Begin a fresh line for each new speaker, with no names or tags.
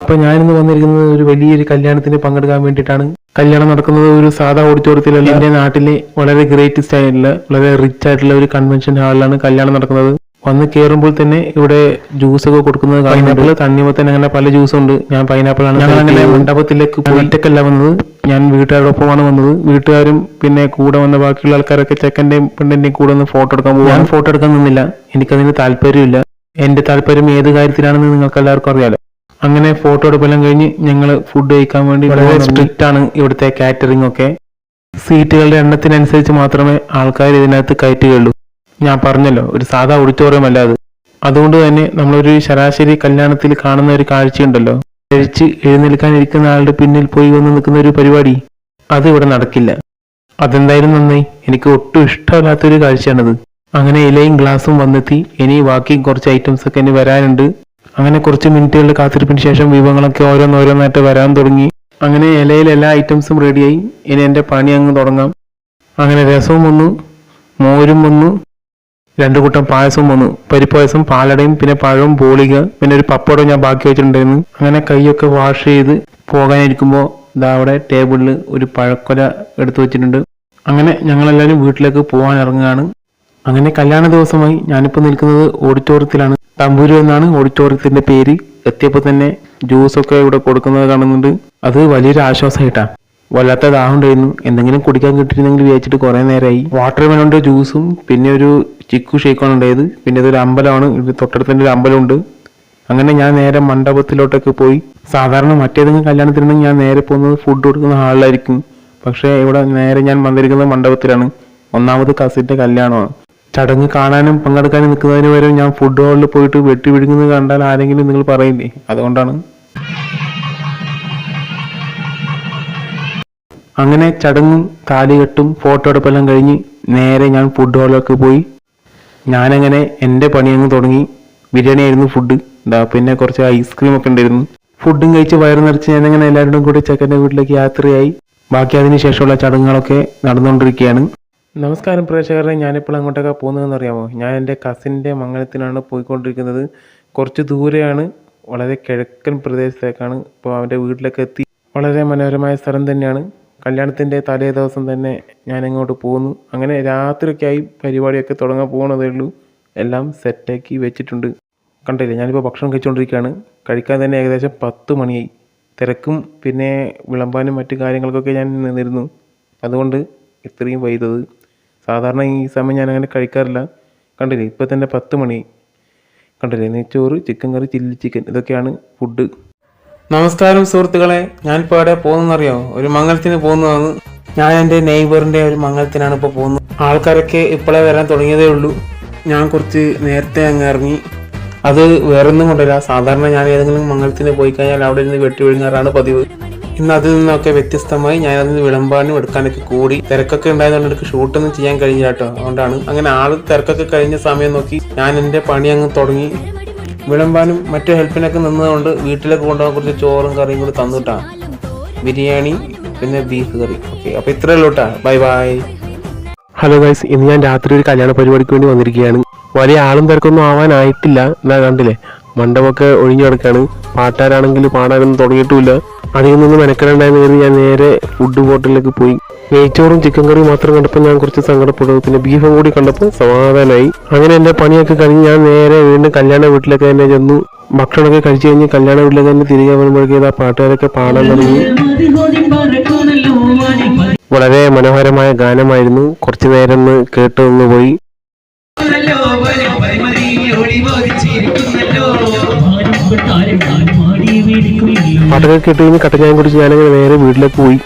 അപ്പോൾ ഞാനിന്ന് വന്നിരിക്കുന്നത് ഒരു വലിയൊരു കല്യാണത്തിന് പങ്കെടുക്കാൻ വേണ്ടിയിട്ടാണ്. കല്യാണം നടക്കുന്നത് ഒരു സാധാ ഓഡിറ്റോറിയത്തിലല്ല, എൻ്റെ നാട്ടിലെ വളരെ ഗ്രേറ്റസ്റ്റ് ആയിട്ടുള്ള വളരെ റിച്ച് ആയിട്ടുള്ള ഒരു കൺവെൻഷൻ ഹാളിലാണ് കല്യാണം നടക്കുന്നത്. വന്ന് കയറുമ്പോൾ തന്നെ ഇവിടെ ജ്യൂസൊക്കെ കൊടുക്കുന്നത് പൈനാപ്പിൾ, തണ്ണിമത്തൻ, അങ്ങനെ പല ജ്യൂസും ഉണ്ട്. ഞാൻ പൈനാപ്പിളാണ്. ഞങ്ങൾ അങ്ങനെ മണ്ഡപത്തിലേക്ക് ഒറ്റക്കല്ല വന്നത്, ഞാൻ വീട്ടുകാരോടൊപ്പമാണ് വന്നത്. വീട്ടുകാരും പിന്നെ കൂടെ വന്ന ബാക്കിയുള്ള ആൾക്കാരൊക്കെ ചെക്കൻ്റെയും പെണ്ണിൻ്റെയും കൂടെ ഒന്ന് ഫോട്ടോ എടുക്കാൻ പോകും. ഞാൻ ഫോട്ടോ എടുക്കാൻ നിന്നില്ല, എനിക്കതിന് താല്പര്യമില്ല. എൻ്റെ താല്പര്യം ഏത് കാര്യത്തിലാണെന്ന് നിങ്ങൾക്ക് എല്ലാവർക്കും അറിയാലോ. അങ്ങനെ ഫോട്ടോ എടുപ്പെല്ലാം കഴിഞ്ഞ് ഞങ്ങൾ ഫുഡ് കഴിക്കാൻ വേണ്ടി. വളരെ സ്ട്രിക്റ്റ് ആണ് ഇവിടുത്തെ കാറ്ററിംഗ് ഒക്കെ. സീറ്റുകളുടെ എണ്ണത്തിനനുസരിച്ച് മാത്രമേ ആൾക്കാർ ഇതിനകത്ത് കയറ്റുകയുള്ളൂ. ഞാൻ പറഞ്ഞല്ലോ, ഒരു സാധാ ഓഡിറ്റോറിയം അല്ല അത്. അതുകൊണ്ട് തന്നെ നമ്മളൊരു ശരാശരി കല്യാണത്തിൽ കാണുന്ന ഒരു കാഴ്ചയുണ്ടല്ലോ, കഴിച്ച് എഴുന്നേൽക്കാനിരിക്കുന്ന ആളുടെ പിന്നിൽ പോയി വന്ന് നിൽക്കുന്ന ഒരു പരിപാടി, അത് ഇവിടെ നടക്കില്ല. അതെന്തായാലും നന്നായി, എനിക്ക് ഒട്ടും ഇഷ്ടമല്ലാത്തൊരു കാഴ്ചയാണത്. അങ്ങനെ ഇലയും ഗ്ലാസും വന്നെത്തി. ഇനി ബാക്കി കുറച്ച് ഐറ്റംസ് ഒക്കെ ഇനി വരാനുണ്ട്. അങ്ങനെ കുറച്ച് മിനിറ്റുകളുടെ കാത്തിരിപ്പിന് ശേഷം വിഭവങ്ങളൊക്കെ ഓരോന്നോരോന്നായിട്ട് വരാൻ തുടങ്ങി. അങ്ങനെ ഇലയിൽ എല്ലാ ഐറ്റംസും റെഡിയായി. ഇനി എൻ്റെ പണി അങ്ങ് തുടങ്ങാം. അങ്ങനെ രസവും വന്നു, മോരും വന്നു, 2 കൂട്ടം പായസവും വന്നു. പരിപ്പ് പായസം, പാലടയും, പിന്നെ പഴവും, ബോളിക, പിന്നെ ഒരു പപ്പടവും ഞാൻ ബാക്കി വെച്ചിട്ടുണ്ടായിരുന്നു. അങ്ങനെ കൈയൊക്കെ വാഷ് ചെയ്ത് പോകാനിരിക്കുമ്പോൾ ഇതാ അവിടെ ടേബിളിൽ ഒരു പഴക്കൊല എടുത്തു വെച്ചിട്ടുണ്ട്. അങ്ങനെ ഞങ്ങളെല്ലാവരും വീട്ടിലേക്ക് പോകാൻ ഇറങ്ങുകയാണ്. അങ്ങനെ കല്യാണ ദിവസമായി. ഞാനിപ്പോൾ നിൽക്കുന്നത് ഓഡിറ്റോറിയത്തിലാണ്. തമ്പൂരു എന്നാണ് ഓഡിറ്റോറിയത്തിന്റെ പേര്. എത്തിയപ്പോൾ തന്നെ ജ്യൂസൊക്കെ ഇവിടെ കൊടുക്കുന്നത് കാണുന്നുണ്ട്. അത് വലിയൊരു ആശ്വാസമായിട്ടാണ്. വല്ലാത്ത ദാഹം ഉണ്ടായിരുന്നു, എന്തെങ്കിലും കുടിക്കാൻ കിട്ടിയിരുന്നെങ്കിൽ വിചാരിച്ചിട്ട് കുറേ നേരമായി. വാട്ടർ മെലോണ്ട് ജ്യൂസും പിന്നെ ഒരു ചിക്കു ഷേക്കാണ് ഉണ്ടായത്. പിന്നെ ഇതൊരു അമ്പലമാണ്, ഇത് തൊട്ടടുത്ത് തന്നെ ഒരു അമ്പലമുണ്ട്. അങ്ങനെ ഞാൻ നേരെ മണ്ഡപത്തിലോട്ടൊക്കെ പോയി. സാധാരണ മറ്റേതെങ്കിലും കല്യാണത്തിനുണ്ടെങ്കിൽ ഞാൻ നേരെ പോകുന്നത് ഫുഡ് കൊടുക്കുന്ന ഹാളിലായിരിക്കും. പക്ഷേ ഇവിടെ നേരെ ഞാൻ വന്നിരിക്കുന്നത് മണ്ഡപത്തിലാണ്. ഒന്നാമത് കസിൻ്റെ കല്യാണമാണ്. ചടങ്ങ് കാണാനും പങ്കെടുക്കാനും നിൽക്കുന്നതിന് വരെ ഞാൻ ഫുഡ് ഹാളിൽ പോയിട്ട് വെട്ടി വിഴുങ്ങുന്നത് കണ്ടാൽ ആരെങ്കിലും നിങ്ങൾ പറയില്ലേ, അതുകൊണ്ടാണ്. അങ്ങനെ ചടങ്ങും താലികെട്ടും ഫോട്ടോ എടുപ്പെല്ലാം കഴിഞ്ഞ് നേരെ ഞാൻ ഫുഡ് ഹാളിലേക്ക് പോയി. ഞാനങ്ങനെ എൻ്റെ പണി അങ്ങ് തുടങ്ങി. ബിരിയാണി ആയിരുന്നു ഫുഡ്. പിന്നെ കുറച്ച് ഐസ്ക്രീം ഒക്കെ ഉണ്ടായിരുന്നു. ഫുഡും കഴിച്ച് വയറ് നിറച്ച് ഞാനങ്ങനെ എല്ലാവരുടെയും കൂടി ചെക്കൻ്റെ വീട്ടിലേക്ക് യാത്രയായി. ബാക്കി അതിന് ശേഷമുള്ള ചടങ്ങുകളൊക്കെ നടന്നുകൊണ്ടിരിക്കുകയാണ്. നമസ്കാരം പ്രേക്ഷകരെ, ഞാനിപ്പോൾ അങ്ങോട്ടൊക്കെ പോകുന്നതെന്ന് അറിയാമോ? ഞാൻ എൻ്റെ കസിൻ്റെ മംഗലത്തിനാണ് പോയിക്കൊണ്ടിരിക്കുന്നത്. കുറച്ച് ദൂരെയാണ്, വളരെ കിഴക്കൻ പ്രദേശത്തേക്കാണ്. ഇപ്പോൾ അവൻ്റെ വീട്ടിലൊക്കെ എത്തി. വളരെ മനോഹരമായ സ്ഥലം തന്നെയാണ്. കല്യാണത്തിൻ്റെ തലേ ദിവസം തന്നെ ഞാൻ അങ്ങോട്ട് പോകുന്നു. അങ്ങനെ രാത്രിയൊക്കെ ആയി, പരിപാടിയൊക്കെ തുടങ്ങാൻ പോകുന്നതേ ഉള്ളൂ. എല്ലാം സെറ്റാക്കി വെച്ചിട്ടുണ്ട്. കണ്ടില്ലേ, ഞാനിപ്പോൾ ഭക്ഷണം കഴിച്ചുകൊണ്ടിരിക്കുകയാണ്. കഴിക്കാൻ തന്നെ ഏകദേശം 10 മണിയായി. തിരക്കും പിന്നെ വിളമ്പാനും മറ്റു കാര്യങ്ങൾക്കൊക്കെ ഞാൻ നിന്നിരുന്നു. അതുകൊണ്ട് ഇത്രയും വൈകിയത്. സാധാരണ ഈ സമയം ഞാൻ അങ്ങനെ കഴിക്കാറില്ല. കണ്ടില്ലേ, ഇപ്പോൾ തന്നെ 10 മണി. കണ്ടില്ലേ, നെയ്ച്ചോറ്, ചിക്കൻ കറി, ചില്ലി ചിക്കൻ, ഇതൊക്കെയാണ് ഫുഡ്. നമസ്കാരം സുഹൃത്തുക്കളെ, ഞാനിപ്പോൾ എവിടെ പോകുന്നതെന്നറിയാമോ? ഒരു മംഗലത്തിന് പോകുന്നതാണ്. ഞാൻ എൻ്റെ നെയ്ബറിൻ്റെ ഒരു മംഗലത്തിനാണ് ഇപ്പോൾ പോകുന്നത്. ആൾക്കാരൊക്കെ ഇപ്പോഴേ വരാൻ തുടങ്ങിയതേ ഉള്ളൂ. ഞാൻ കുറച്ച് നേരത്തെ അങ്ങ് ഇറങ്ങി. അത് വേറൊന്നും കൊണ്ടല്ല, സാധാരണ ഞാൻ ഏതെങ്കിലും മംഗലത്തിന് പോയി കഴിഞ്ഞാൽ അവിടെ നിന്ന് വെട്ടി വിഴുങ്ങാറാണ് പതിവ്. ഇന്ന് അതിൽ നിന്നൊക്കെ വ്യത്യസ്തമായി ഞാനതിന് വിളമ്പാനും എടുക്കാനൊക്കെ കൂടി. തിരക്കൊക്കെ ഉണ്ടായതുകൊണ്ട് എനിക്ക് ഷൂട്ടൊന്നും ചെയ്യാൻ കഴിഞ്ഞില്ല കേട്ടോ. അതുകൊണ്ടാണ് അങ്ങനെ തിരക്കൊക്കെ കഴിഞ്ഞ സമയം നോക്കി ഞാൻ എൻ്റെ പണി അങ്ങ് തുടങ്ങി. വിളമ്പാനും മറ്റു ഹെൽപ്പിനൊക്കെ നിന്നതുകൊണ്ട് വീട്ടിലേക്ക് കൊണ്ടുപോകാൻ കുറച്ച് ചോറും കറിയും കൂടി തന്നുട്ടാ. ബിരിയാണി പിന്നെ ബീഫ് കറി. ഓക്കെ, അപ്പോൾ ഇത്രയേ ഉള്ളൂ കേട്ടാ. Bye bye. ഹലോ ഗൈസ്, ഇന്ന് ഞാൻ രാത്രി ഒരു കല്യാണ പരിപാടിക്ക് വേണ്ടി വന്നിരിക്കുകയാണ്. വലിയ ആളും തിരക്കൊന്നും ആവാനായിട്ടില്ല. എന്നാ കണ്ടില്ലേ, മണ്ഡപമൊക്കെ ഒഴിഞ്ഞു കിടക്കാണ്. പാട്ടാരാണെങ്കിൽ പാടാനൊന്നും തുടങ്ങിയിട്ടുമില്ല. അതിൽ നിന്ന് മെനക്കെടുണ്ടായെന്ന് കരുതി ഞാൻ നേരെ ഫുഡ് ഹോട്ടലിലേക്ക് പോയി. നെയ്ച്ചോറും ചിക്കൻ കറിയും മാത്രം കണ്ടപ്പോൾ ഞാൻ കുറച്ച് സങ്കടപ്പെട്ടു. പിന്നെ ബീഫും കൂടി കണ്ടപ്പോൾ സമാധാനമായി. അങ്ങനെ എൻ്റെ പണിയൊക്കെ കഴിഞ്ഞ് ഞാൻ നേരെ വീണ്ടും കല്യാണ വീട്ടിലേക്ക് തന്നെ ചെന്നു. ഭക്ഷണമൊക്കെ കഴിച്ചു കഴിഞ്ഞ് കല്യാണ വീട്ടിലേക്ക് തന്നെ തിരികെ വരുമ്പോഴേക്കും ആ പാട്ടുകാരൊക്കെ പാടാൻ തുടങ്ങി. വളരെ മനോഹരമായ ഗാനമായിരുന്നു. കുറച്ചു നേരം കേട്ട് നിന്ന് പോയി. പാട്ടൊക്കെ കേട്ട് കഴിഞ്ഞ് കട്ടൻ ചായ കുടിച്ച് ഞാനങ്ങനെ നേരെ വീട്ടിലേക്ക് പോയി.